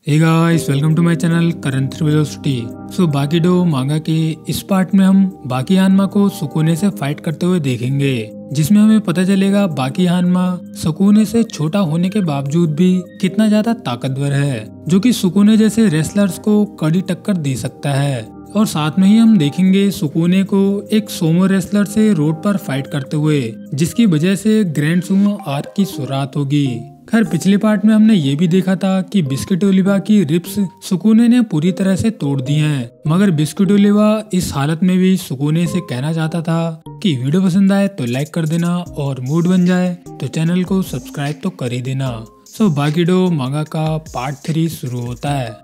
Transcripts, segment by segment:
Hey guys, welcome to my channel current velocity. So बाकीडो manga के इस part में हम बाकी हानमा को सुकुने से फाइट करते हुए देखेंगे, जिसमें हमें पता चलेगा बाकी हानमा सुकुने से छोटा होने के बावजूद भी कितना ज्यादा ताकतवर है, जो कि सुकुने जैसे रेसलर्स को कड़ी टक्कर दे सकता है। और साथ में ही हम देखेंगे सुकुने को एक सोमो रेसलर से रोड पर फाइट करते हुए, जिसकी वजह से ग्रैंड सुमो आर्क की शुरुआत होगी। खैर, पिछले पार्ट में हमने ये भी देखा था कि बिस्किट ओलिवा की रिप्स सुकुने ने पूरी तरह से तोड़ दी हैं, मगर बिस्किट ओलिवा इस हालत में भी सुकुने से कहना चाहता था कि वीडियो पसंद आए तो लाइक कर देना और मूड बन जाए तो चैनल को सब्सक्राइब तो कर ही देना। सो बाकीडो मांगा का पार्ट 3 शुरू होता है।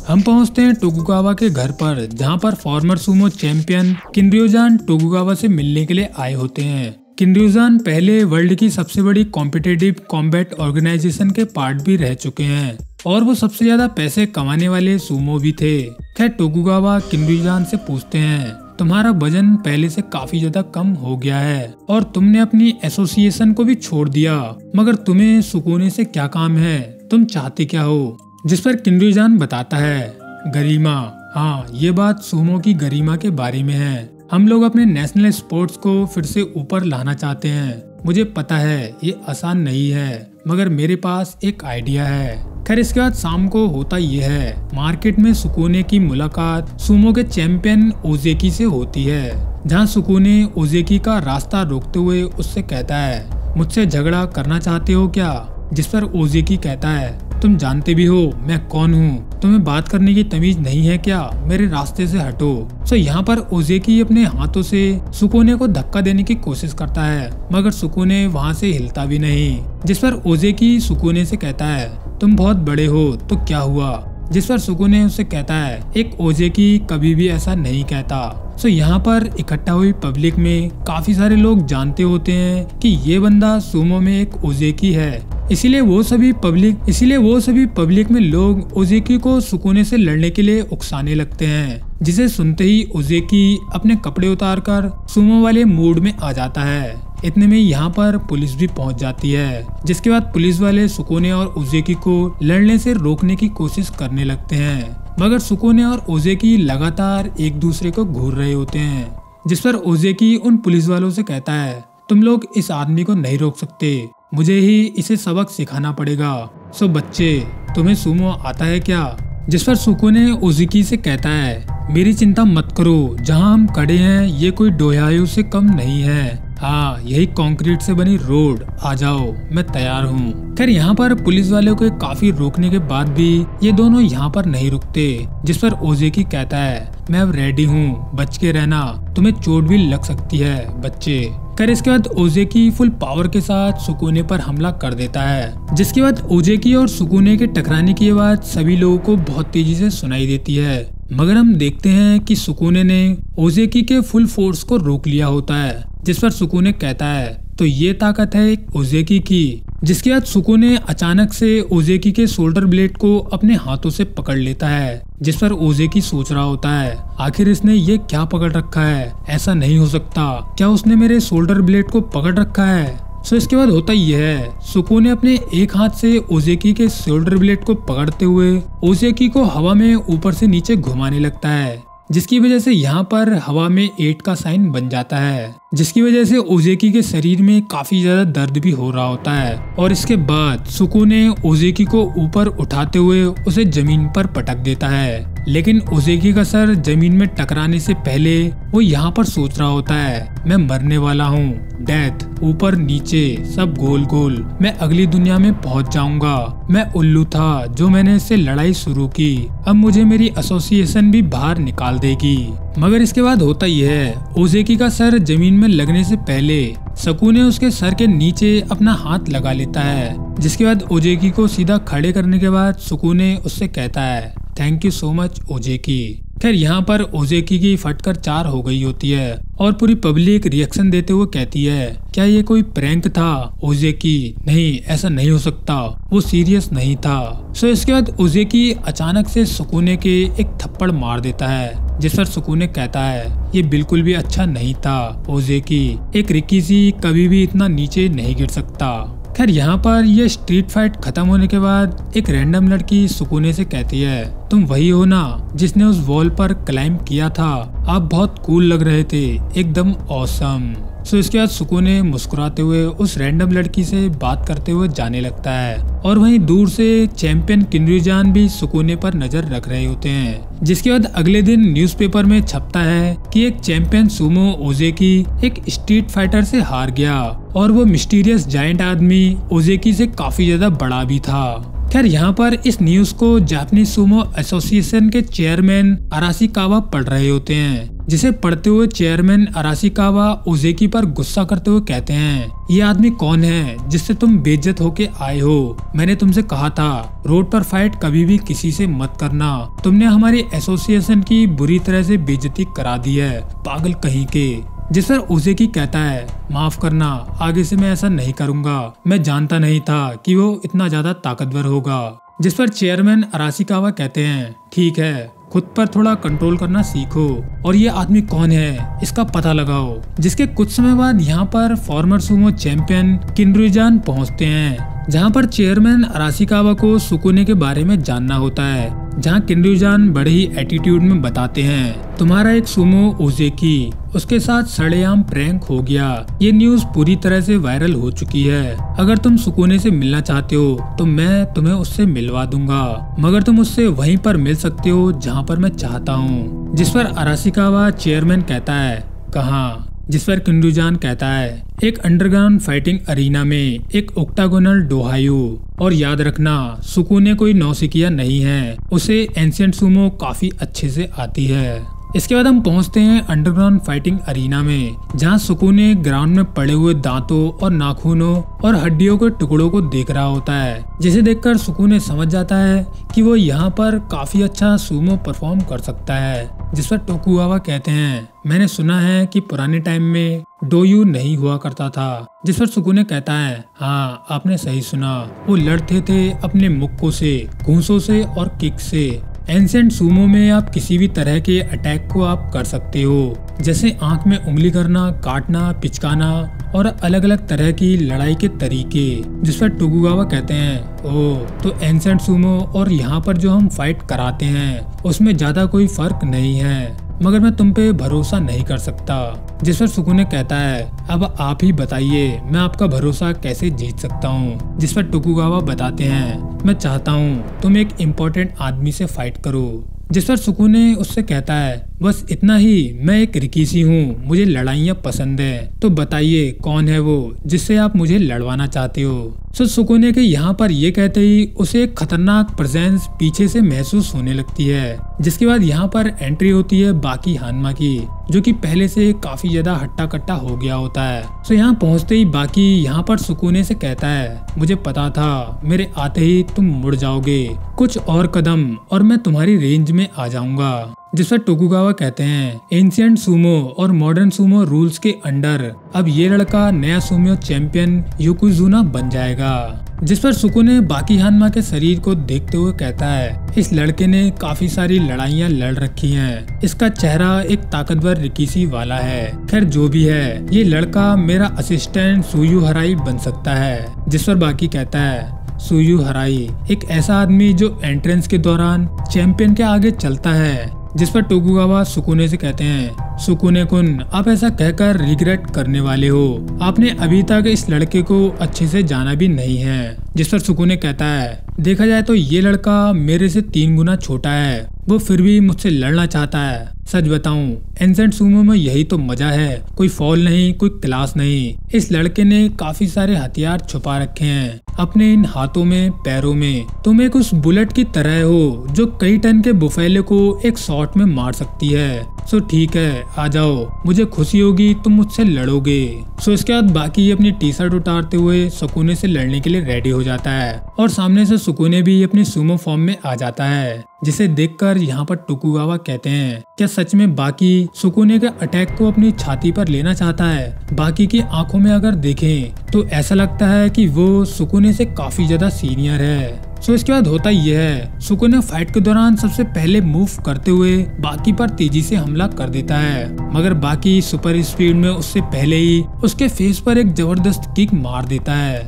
हम पहुंचते हैं टोकुगावा के घर पर, जहां पर फॉर्मर सुमो चैंपियन किनर्योजान टोकुगावा से मिलने के लिए आए होते हैं। किनर्योजान पहले वर्ल्ड की सबसे बड़ी कॉम्पिटिटिव कॉम्बैट ऑर्गेनाइजेशन के पार्ट भी रह चुके हैं और वो सबसे ज्यादा पैसे कमाने वाले सुमो भी थे। खैर, टोकुगावा किनर्योजान से पूछते हैं, तुम्हारा वजन पहले से काफी ज्यादा कम हो गया है और तुमने अपनी एसोसिएशन को भी छोड़ दिया, मगर तुम्हें सुकुने से क्या काम है, तुम चाहते क्या हो? जिस पर किनर्योजान बताता है, गरिमा। हाँ, ये बात सुमो की गरिमा के बारे में है। हम लोग अपने नेशनल स्पोर्ट्स को फिर से ऊपर लाना चाहते हैं। मुझे पता है ये आसान नहीं है, मगर मेरे पास एक आइडिया है। खैर, इसके बाद शाम को होता ये है, मार्केट में सुकुने की मुलाकात सुमो के चैंपियन ओजेकी से होती है, जहां सुकुने ओजेकी का रास्ता रोकते हुए उससे कहता है, मुझसे झगड़ा करना चाहते हो क्या? जिस पर ओजेकी कहता है, तुम जानते भी हो मैं कौन हूँ, तुम्हें बात करने की तमीज नहीं है क्या? मेरे रास्ते से हटो। सो यहाँ पर ओजेकी अपने हाथों से सुकुने को धक्का देने की कोशिश करता है, मगर सुकुने वहाँ से हिलता भी नहीं। जिस पर ओजेकी सुकुने से कहता है, तुम बहुत बड़े हो तो क्या हुआ? जिस पर सुकुने उससे कहता है, एक ओजेकी कभी भी ऐसा नहीं कहता। सो यहाँ पर इकट्ठा हुई पब्लिक में काफी सारे लोग जानते होते हैं कि ये बंदा सुमो में एक ओजेकी है, इसीलिए वो सभी पब्लिक में लोग ओजेकी को सुकुने से लड़ने के लिए उकसाने लगते हैं, जिसे सुनते ही ओजेकी अपने कपड़े उतारकर सुमो वाले मूड में आ जाता है। इतने में यहाँ पर पुलिस भी पहुँच जाती है, जिसके बाद पुलिस वाले सुकुने और ओजेकी को लड़ने से रोकने की कोशिश करने लगते हैं, मगर सुकुने और ओजेकी लगातार एक दूसरे को घूर रहे होते हैं। जिस पर ओजेकी उन पुलिस वालों से कहता है, तुम लोग इस आदमी को नहीं रोक सकते, मुझे ही इसे सबक सिखाना पड़ेगा। सो बच्चे, तुम्हें सुमो आता है क्या? जिस पर सुकुने ओजेकी से कहता है, मेरी चिंता मत करो, जहां हम खड़े हैं ये कोई डोयायो से कम नहीं है। हाँ, यही कंक्रीट से बनी रोड, आ जाओ, मैं तैयार हूँ। खैर, यहाँ पर पुलिस वालों को काफी रोकने के बाद भी ये दोनों यहाँ पर नहीं रुकते। जिस पर ओजेकी कहता है, मैं अब रेडी हूँ, बच के रहना, तुम्हें चोट भी लग सकती है बच्चे। खैर, इसके बाद ओजेकी फुल पावर के साथ सुकुने पर हमला कर देता है, जिसके बाद ओजेकी और सुकुने के टकराने की आवाज सभी लोगों को बहुत तेजी से सुनाई देती है, मगर हम देखते हैं कि सुकुने ने ओजेकी के फुल फोर्स को रोक लिया होता है। जिस पर सुकुने कहता है, तो ये ताकत है ओजेकी की। जिसके बाद सुकुने अचानक से ओजेकी के शोल्डर ब्लेड को अपने हाथों से पकड़ लेता है। जिस पर ओजेकी सोच रहा होता है, आखिर इसने ये क्या पकड़ रखा है, ऐसा नहीं हो सकता, क्या उसने मेरे शोल्डर ब्लेड को पकड़ रखा है? सो इसके बाद होता ये है, सुकुने अपने एक हाथ से ओजेकी के शोल्डर ब्लेड को पकड़ते हुए ओजेकी को हवा में ऊपर से नीचे घुमाने लगता है, जिसकी वजह से यहाँ पर हवा में 8 का साइन बन जाता है, जिसकी वजह से ओजेकी के शरीर में काफी ज्यादा दर्द भी हो रहा होता है। और इसके बाद सुकुने ओजेकी को ऊपर उठाते हुए उसे जमीन पर पटक देता है, लेकिन ओजेकी का सर जमीन में टकराने से पहले वो यहाँ पर सोच रहा होता है, मैं मरने वाला हूँ, डेथ, ऊपर नीचे सब गोल गोल, मैं अगली दुनिया में पहुँच जाऊंगा, मैं उल्लू था जो मैंने इससे लड़ाई शुरू की, अब मुझे मेरी एसोसिएशन भी बाहर निकाल देगी। मगर इसके बाद होता यह है, ओजेकी का सर जमीन में लगने से पहले सुकुने उसके सर के नीचे अपना हाथ लगा लेता है, जिसके बाद ओजेकी को सीधा खड़े करने के बाद सुकुने उससे कहता है, थैंक यू सो मच ओजेकी। खैर, यहाँ पर ओजेकी की फटकर 4 हो गई होती है और पूरी पब्लिक रिएक्शन देते हुए कहती है, क्या ये कोई प्रैंक था ओजेकी? नहीं, ऐसा नहीं हो सकता, वो सीरियस नहीं था। सो इसके बाद ओजेकी अचानक से सुकुने के एक थप्पड़ मार देता है, जिस पर सुकुने कहता है, ये बिल्कुल भी अच्छा नहीं था ओजेकी, एक रिकीजी कभी भी इतना नीचे नहीं गिर सकता। खैर यहाँ पर ये स्ट्रीट फाइट खत्म होने के बाद एक रैंडम लड़की सुकूने से कहती है, तुम वही हो ना जिसने उस वॉल पर क्लाइंब किया था, आप बहुत कूल लग रहे थे, एकदम ऑसम। सो इसके बाद सुकूने मुस्कुराते हुए उस रैंडम लड़की से बात करते हुए जाने लगता है और वहीं दूर से चैंपियन किन्र्यूजान भी सुकूने पर नजर रख रहे होते हैं। जिसके बाद अगले दिन न्यूज़पेपर में छपता है कि एक चैंपियन सुमो ओजेकी एक स्ट्रीट फाइटर से हार गया और वो मिस्टीरियस जायंट आदमी ओजेकी से काफी ज्यादा बड़ा भी था। खैर यहाँ पर इस न्यूज को जापानीज सुमो एसोसिएशन के चेयरमैन अराशिकावा पढ़ रहे होते हैं, जिसे पढ़ते हुए चेयरमैन अराशिकावा ओजेकी पर गुस्सा करते हुए कहते हैं, ये आदमी कौन है जिससे तुम बेइज्जत होके आए हो? मैंने तुमसे कहा था रोड पर फाइट कभी भी किसी से मत करना, तुमने हमारी एसोसिएशन की बुरी तरह से बेइज्जती करा दी है, पागल कहीं के। जिस पर ओजेकी कहता है, माफ करना, आगे से मैं ऐसा नहीं करूंगा, मैं जानता नहीं था कि वो इतना ज्यादा ताकतवर होगा। जिस पर चेयरमैन अराशिकावा कहते हैं, ठीक है, खुद पर थोड़ा कंट्रोल करना सीखो और ये आदमी कौन है इसका पता लगाओ। जिसके कुछ समय बाद यहाँ पर फॉर्मर सुमो चैंपियन किन्र्यूजान पहुँचते हैं, जहाँ पर चेयरमैन अराशिकावा को सुकूने के बारे में जानना होता है। जहाँ किन्र्यूजान बड़े ही एटीट्यूड में बताते हैं, तुम्हारा एक सुमो ओजेकी, उसके साथ सरेआम प्रैंक हो गया, ये न्यूज पूरी तरह से वायरल हो चुकी है। अगर तुम सुकूने से मिलना चाहते हो तो मैं तुम्हें उससे मिलवा दूंगा, मगर तुम उससे वहीं पर मिल सकते हो जहाँ पर मैं चाहता हूँ। जिस पर अराशिकावा चेयरमैन कहता है, कहाँ? जिस पर किन्र्यूजान कहता है, एक अंडरग्राउंड फाइटिंग अरीना में एक ओक्टागोनल डोहायू, और याद रखना सुकूने कोई नौसिखिया नहीं है, उसे एंशिएंट सुमो काफी अच्छे से आती है। इसके बाद हम पहुंचते हैं अंडरग्राउंड फाइटिंग अरीना में, जहां सुकूने ग्राउंड में पड़े हुए दांतों और नाखूनों और हड्डियों के टुकड़ों को देख रहा होता है, जिसे देखकर सुकूने समझ जाता है कि वो यहाँ पर काफी अच्छा सुमो परफॉर्म कर सकता है। जिस पर टोकुगावा कहते हैं, मैंने सुना है कि पुराने टाइम में डोयू नहीं हुआ करता था। जिस पर सुकूने कहता है, हाँ आपने सही सुना, वो लड़ते थे अपने मुक्कों से, घूंसों से और किक से। एंशिएंट सुमो में आप किसी भी तरह के अटैक को आप कर सकते हो, जैसे आंख में उंगली करना, काटना, पिचकाना और अलग अलग तरह की लड़ाई के तरीके। जिस पर टोकुगावा कहते हैं, ओह तो एंशिएंट सुमो और यहाँ पर जो हम फाइट कराते हैं उसमें ज्यादा कोई फर्क नहीं है, मगर मैं तुम पे भरोसा नहीं कर सकता। जिस पर सुकूने कहता है, अब आप ही बताइए मैं आपका भरोसा कैसे जीत सकता हूँ। जिस पर टोकुगावा बताते हैं, मैं चाहता हूँ तुम एक इम्पोर्टेंट आदमी से फाइट करो। जिस पर सुकूने उससे कहता है, बस इतना ही, मैं एक रिकीसी हूँ, मुझे लड़ाइयाँ पसंद है, तो बताइए कौन है वो जिससे आप मुझे लड़वाना चाहते हो। सो सुकूने के यहाँ पर ये कहते ही उसे एक खतरनाक प्रेजेंस पीछे से महसूस होने लगती है। जिसके बाद यहाँ पर एंट्री होती है बाकी हानमा की, जो कि पहले से काफी ज्यादा हट्टा कट्टा हो गया होता है। सो यहाँ पहुँचते ही बाकी यहाँ पर सुकूने से कहता है, मुझे पता था मेरे आते ही तुम मुड़ जाओगे, कुछ और कदम और मैं तुम्हारी रेंज में आ जाऊंगा। जिस पर टोकुगावा कहते हैं, एंशिएंट सुमो और मॉडर्न सुमो रूल्स के अंडर अब ये लड़का नया सुमो चैंपियन योकोजुना बन जाएगा। जिस पर सुकूने बाकी हानमा के शरीर को देखते हुए कहता है, इस लड़के ने काफी सारी लड़ाइयाँ लड़ रखी हैं, इसका चेहरा एक ताकतवर रिकीसी वाला है। खैर जो भी है, ये लड़का मेरा असिस्टेंट सुयु हराई बन सकता है। जिस पर बाकी कहता है, सुयु हराई एक ऐसा आदमी जो एंट्रेंस के दौरान चैंपियन के आगे चलता है। जिस पर टोकुगावा सुकूने से कहते हैं, सुकूने कुन आप ऐसा कहकर रिग्रेट करने वाले हो, आपने अभी तक इस लड़के को अच्छे से जाना भी नहीं है। जिस पर सुकूने कहता है, देखा जाए तो ये लड़का मेरे से 3 गुना छोटा है, वो फिर भी मुझसे लड़ना चाहता है। सच बताऊं, एंशिएंट सुमो में यही तो मजा है, कोई फॉल नहीं, कोई क्लास नहीं। इस लड़के ने काफी सारे हथियार छुपा रखे हैं अपने इन हाथों में, पैरों में। तुम एक उस बुलेट की तरह हो जो कई टन के बुफेले को एक शॉट में मार सकती है। सो ठीक है, आ जाओ, मुझे खुशी होगी तुम मुझसे लड़ोगे। सो इसके बाद बाकी अपनी टी शर्ट उतारते हुए सुकूने से लड़ने के लिए रेडी हो जाता है और सामने से सुकूने भी अपनी सुमो फॉर्म में आ जाता है, जिसे देखकर यहाँ पर टोकुगावा कहते हैं, क्या सच में बाकी सुकूने के अटैक को अपनी छाती पर लेना चाहता है? बाकी की आंखों में अगर देखें तो ऐसा लगता है कि वो सुकूने से काफी ज्यादा सीनियर है। सो इसके बाद होता यह है, सुकूने फाइट के दौरान सबसे पहले मूव करते हुए बाकी पर तेजी से हमला कर देता है, मगर बाकी सुपर स्पीड में उससे पहले ही उसके फेस पर एक जबरदस्त किक मार देता है।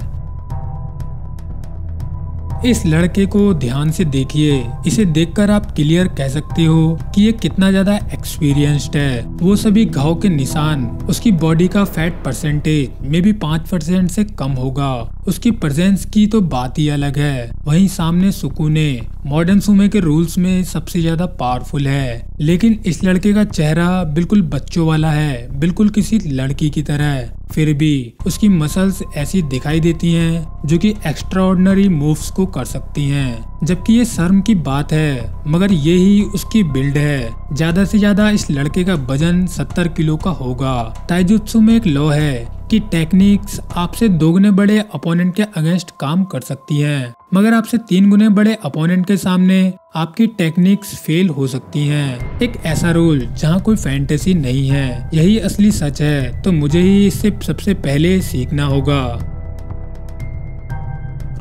इस लड़के को ध्यान से देखिए, इसे देखकर आप क्लियर कह सकते हो कि ये कितना ज्यादा एक्सपीरियंस्ड है। वो सभी घाव के निशान, उसकी बॉडी का फैट परसेंटेज में भी 5% से कम होगा। उसकी प्रेजेंस की तो बात ही अलग है। वहीं सामने सुकूने मॉडर्न सुमे के रूल्स में सबसे ज्यादा पावरफुल है, लेकिन इस लड़के का चेहरा बिल्कुल बच्चों वाला है, बिल्कुल किसी लड़की की तरह। फिर भी उसकी मसल्स ऐसी दिखाई देती हैं जो कि एक्स्ट्राऑर्डिनरी मूव्स को कर सकती हैं, जबकि ये शर्म की बात है, मगर ये ही उसकी बिल्ड है। ज्यादा से ज्यादा इस लड़के का वजन 70 किलो का होगा। ताइजुत्सु में एक लॉ है कि टेक्निक्स आपसे 2 गुने बड़े अपोनेंट के अगेंस्ट काम कर सकती हैं, मगर आपसे 3 गुने बड़े अपोनेंट के सामने आपकी टेक्निक्स फेल हो सकती हैं। एक ऐसा रूल जहां कोई फैंटेसी नहीं है, यही असली सच है, तो मुझे ही इससे सबसे पहले सीखना होगा।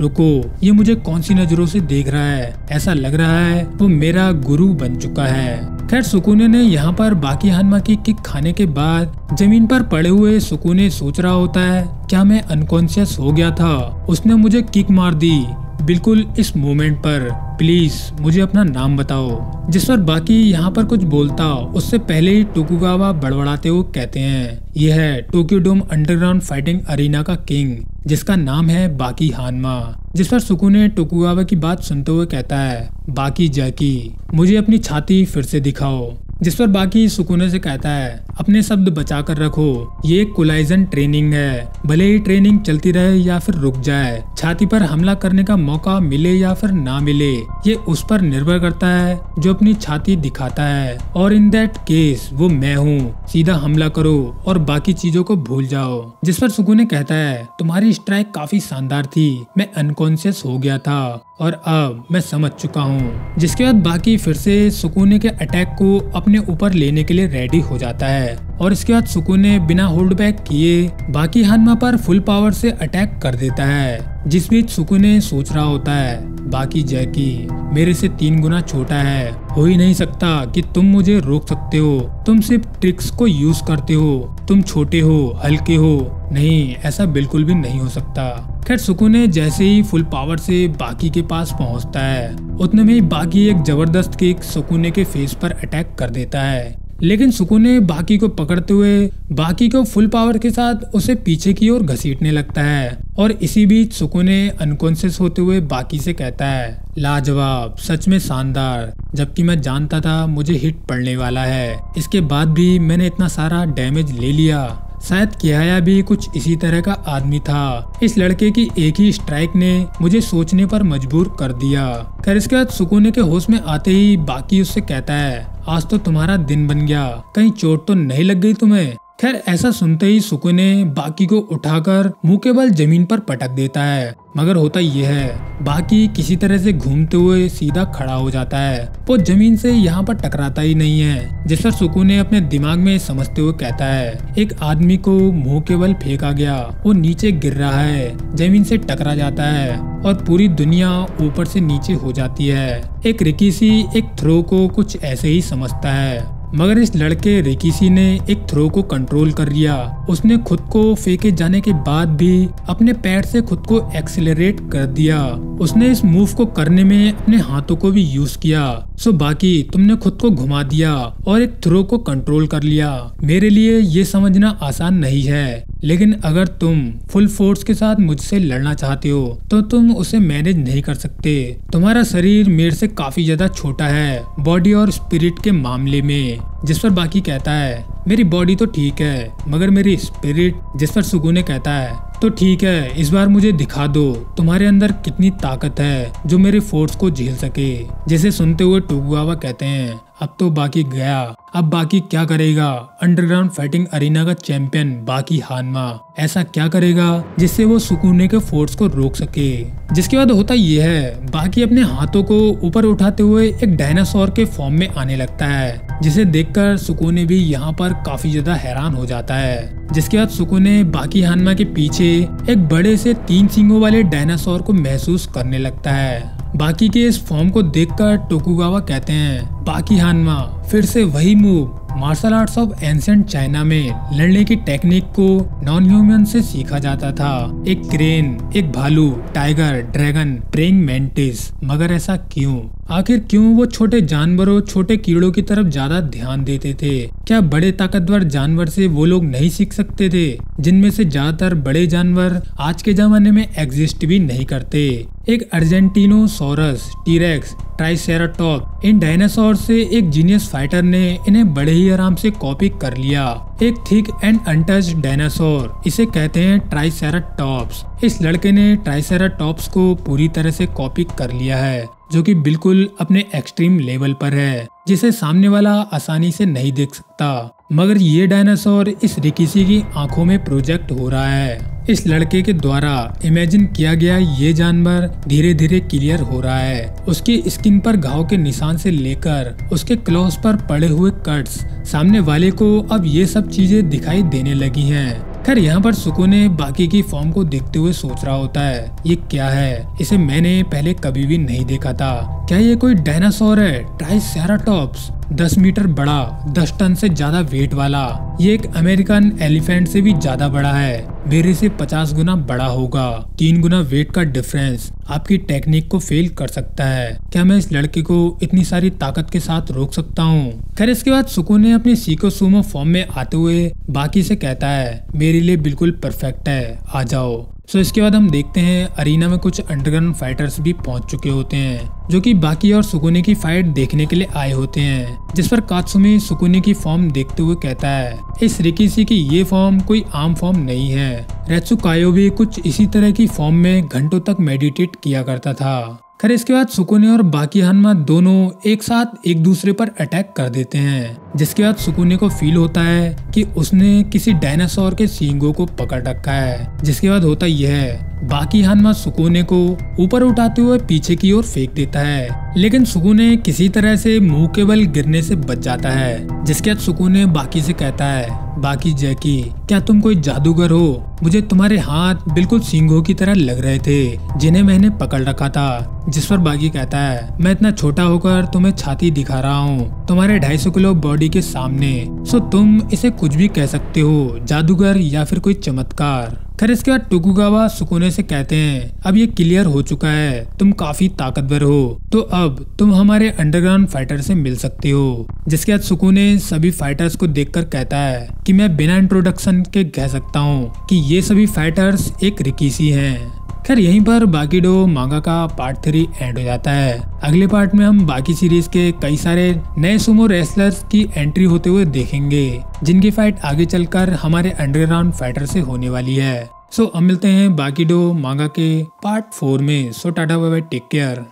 रुको, ये मुझे कौन सी नजरों से देख रहा है? ऐसा लग रहा है वो मेरा गुरु बन चुका है। खैर, सुकूने ने यहाँ पर बाकी हानमा की किक खाने के बाद जमीन पर पड़े हुए सुकूने सोच रहा होता है, क्या मैं अनकॉन्शियस हो गया था? उसने मुझे किक मार दी बिल्कुल इस मोमेंट पर। प्लीज मुझे अपना नाम बताओ। जिस पर बाकी यहाँ पर कुछ बोलता उससे पहले ही टोकुगावा बड़बड़ाते हुए कहते हैं, यह है टोक्यो डोम अंडरग्राउंड फाइटिंग अरीना का किंग, जिसका नाम है बाकी हानमा। जिस पर सुकूने टोकुगावा की बात सुनते हुए कहता है, बाकी जैकी मुझे अपनी छाती फिर से दिखाओ। जिस पर बाकी सुकूने से कहता है, अपने शब्द बचा कर रखो, ये कोलाइजन ट्रेनिंग है, भले ही ट्रेनिंग चलती रहे या फिर रुक जाए, छाती पर हमला करने का मौका मिले या फिर ना मिले, ये उस पर निर्भर करता है जो अपनी छाती दिखाता है, और इन दैट केस वो मैं हूँ। सीधा हमला करो और बाकी चीजों को भूल जाओ। जिस पर सुकूने कहता है, तुम्हारी स्ट्राइक काफी शानदार थी, मैं अनकॉन्शियस हो गया था और अब मैं समझ चुका हूँ। जिसके बाद बाकी फिर से सुकूने के अटैक को अपने ऊपर लेने के लिए रेडी हो जाता है, और इसके बाद सुकूने बिना होल्ड बैक किए बाकी हानमा पर फुल पावर से अटैक कर देता है। जिस बीच सुकूने सोच रहा होता है, बाकी जैकी मेरे से 3 गुना छोटा है, हो ही नहीं सकता कि तुम मुझे रोक सकते हो, तुम सिर्फ ट्रिक्स को यूज करते हो, तुम छोटे हो, हल्के हो, नहीं ऐसा बिल्कुल भी नहीं हो सकता। खैर, सुकूने जैसे ही फुल पावर से बाकी के पास पहुंचता है, उतने में ही बाकी एक जबरदस्त किक सुकूने के फेस पर अटैक कर देता है, लेकिन सुकूने बाकी को पकड़ते हुए बाकी को फुल पावर के साथ उसे पीछे की ओर घसीटने लगता है, और इसी बीच सुकूने अनकॉन्शियस होते हुए बाकी से कहता है, लाजवाब, सच में शानदार, जबकि मैं जानता था मुझे हिट पड़ने वाला है, इसके बाद भी मैंने इतना सारा डैमेज ले लिया। शायद किहाया भी कुछ इसी तरह का आदमी था। इस लड़के की एक ही स्ट्राइक ने मुझे सोचने पर मजबूर कर दिया। खैर, इसके बाद सुकूने के होश में आते ही बाकी उससे कहता है, आज तो तुम्हारा दिन बन गया, कहीं चोट तो नहीं लग गई तुम्हें? खैर, ऐसा सुनते ही सुकूने बाकी को उठाकर मुंह के बल जमीन पर पटक देता है, मगर होता यह है बाकी किसी तरह से घूमते हुए सीधा खड़ा हो जाता है, वो जमीन से यहाँ पर टकराता ही नहीं है। जिस पर सुकूने अपने दिमाग में समझते हुए कहता है, एक आदमी को मुंह के बल फेंका गया, वो नीचे गिर रहा है, जमीन से टकरा जाता है और पूरी दुनिया ऊपर से नीचे हो जाती है। एक रिकीसी एक थ्रो को कुछ ऐसे ही समझता है, मगर इस लड़के रिकीसी ने एक थ्रो को कंट्रोल कर लिया। उसने खुद को फेंके जाने के बाद भी अपने पैर से खुद को एक्सेलरेट कर दिया। उसने इस मूव को करने में अपने हाथों को भी यूज किया। सो बाकी तुमने खुद को घुमा दिया और एक थ्रो को कंट्रोल कर लिया। मेरे लिए ये समझना आसान नहीं है, लेकिन अगर तुम फुल फोर्स के साथ मुझसे लड़ना चाहते हो तो तुम उसे मैनेज नहीं कर सकते। तुम्हारा शरीर मेरे से काफी ज्यादा छोटा है बॉडी और स्पिरिट के मामले में। जिस पर बाकी कहता है, मेरी बॉडी तो ठीक है मगर मेरी स्पिरिट। जिस पर सुकूने कहता है, तो ठीक है, इस बार मुझे दिखा दो तुम्हारे अंदर कितनी ताकत है जो मेरे फोर्स को झेल सके। जिसे सुनते हुए टोकुगावा कहते हैं, अब तो बाकी गया, अब बाकी क्या करेगा? अंडरग्राउंड फाइटिंग अरीना का चैंपियन बाकी हानमा ऐसा क्या करेगा जिससे वो सुकूने के फोर्स को रोक सके? जिसके बाद होता ये है, बाकी अपने हाथों को ऊपर उठाते हुए एक डायनासोर के फॉर्म में आने लगता है, जिसे देखकर सुकूने भी यहाँ पर काफी ज्यादा हैरान हो जाता है। जिसके बाद सुकूने बाकी हानमा के पीछे एक बड़े से 3 सींगों वाले डायनासोर को महसूस करने लगता है। बाकी के इस फॉर्म को देखकर टोकुगावा कहते हैं, बाकी हानमा फिर से वही move martial arts of ancient China में लड़ने की टेक्निक को नॉन ह्यूमन से सीखा जाता था। एक क्रेन, एक भालू, टाइगर, ड्रैगन, प्रेइंग मैंटिस। मगर ऐसा क्यों? आखिर क्यों वो छोटे जानवरों, छोटे कीड़ों की तरफ ज्यादा ध्यान देते थे? क्या बड़े ताकतवर जानवर से वो लोग नहीं सीख सकते थे, जिनमें से ज्यादातर बड़े जानवर आज के जमाने में एग्जिस्ट भी नहीं करते? एक अर्जेंटिनोसॉरस, टीरेक्स, ट्राइसेराटॉप, इन डायनासोर से एक जीनियस फाइटर ने इन्हें बड़े ही आराम से कॉपी कर लिया। एक थिक एंड अनटच्ड डायनासोर, इसे कहते हैं ट्राइसेराटॉप्स। इस लड़के ने ट्राइसेराटॉप्स को पूरी तरह से कॉपी कर लिया है, जो कि बिल्कुल अपने एक्सट्रीम लेवल पर है, जिसे सामने वाला आसानी से नहीं देख सकता। मगर ये डायनासोर इस रिकीसी की आंखों में प्रोजेक्ट हो रहा है। इस लड़के के द्वारा इमेजिन किया गया ये जानवर धीरे धीरे क्लियर हो रहा है। उसकी स्किन पर घाव के निशान से लेकर उसके क्लॉज पर पड़े हुए कट्स, सामने वाले को अब ये सब चीजें दिखाई देने लगी हैं। खैर यहाँ पर सुकुने बाकी की फॉर्म को देखते हुए सोच रहा होता है, ये क्या है? इसे मैंने पहले कभी भी नहीं देखा था। क्या ये कोई डायनासोर है? ट्राइसेराटॉप्स 10 मीटर बड़ा, 10 टन से ज्यादा वेट वाला। ये एक अमेरिकन एलिफेंट से भी ज्यादा बड़ा है, मेरे से 50 गुना बड़ा होगा। 3 गुना वेट का डिफरेंस आपकी टेक्निक को फेल कर सकता है। क्या मैं इस लड़के को इतनी सारी ताकत के साथ रोक सकता हूँ? खैर इसके बाद सुकुने अपनी सीको सुमो फॉर्म में आते हुए बाकी से कहता है, मेरे लिए बिल्कुल परफेक्ट है, आ जाओ। इसके बाद हम देखते हैं अरीना में कुछ अंडरग्राउंड फाइटर्स भी पहुंच चुके होते हैं, जो कि बाकी और सुकुने की फाइट देखने के लिए आए होते हैं। जिस पर कात्सुमी सुकुने की फॉर्म देखते हुए कहता है, इस रिकीसी की ये फॉर्म कोई आम फॉर्म नहीं है। रेत्सुकायो भी कुछ इसी तरह की फॉर्म में घंटों तक मेडिटेट किया करता था। खैर इसके बाद सुकुने और बाकी हनमा दोनों एक साथ एक दूसरे पर अटैक कर देते हैं, जिसके बाद सुकुने को फील होता है कि उसने किसी डायनासोर के सींगों को पकड़ रखा है। जिसके बाद होता यह है, बाकी हनमा सुकुने को ऊपर उठाते हुए पीछे की ओर फेंक देता है, लेकिन सुकुने किसी तरह से मुंह के बल गिरने से बच जाता है। जिसके बाद सुकुने बाकी से कहता है, बाकी जैकी, क्या तुम कोई जादूगर हो? मुझे तुम्हारे हाथ बिल्कुल सींगों की तरह लग रहे थे, जिन्हें मैंने पकड़ रखा था। जिस पर बाकी कहता है, मैं इतना छोटा होकर तुम्हें छाती दिखा रहा हूँ तुम्हारे 250 किलो बॉडी के सामने, सो तुम इसे कुछ भी कह सकते हो, जादूगर या फिर कोई चमत्कार। खैर इसके बाद टोकुगावा सुकुने से कहते हैं, अब ये क्लियर हो चुका है, तुम काफी ताकतवर हो, तो अब तुम हमारे अंडरग्राउंड फाइटर से मिल सकते हो। जिसके बाद सुकुने सभी फाइटर्स को देखकर कहता है कि मैं बिना इंट्रोडक्शन के कह सकता हूँ कि ये सभी फाइटर्स एक रिकीसी हैं। खैर यहीं पर बाकीडो मांगा का पार्ट 3 एंड हो जाता है। अगले पार्ट में हम बाकी सीरीज के कई सारे नए सुमो रेसलर्स की एंट्री होते हुए देखेंगे, जिनकी फाइट आगे चलकर हमारे अंडरग्राउंड फाइटर से होने वाली है। अब मिलते हैं बाकीडो मांगा के पार्ट 4 में। Tata bye bye, take care.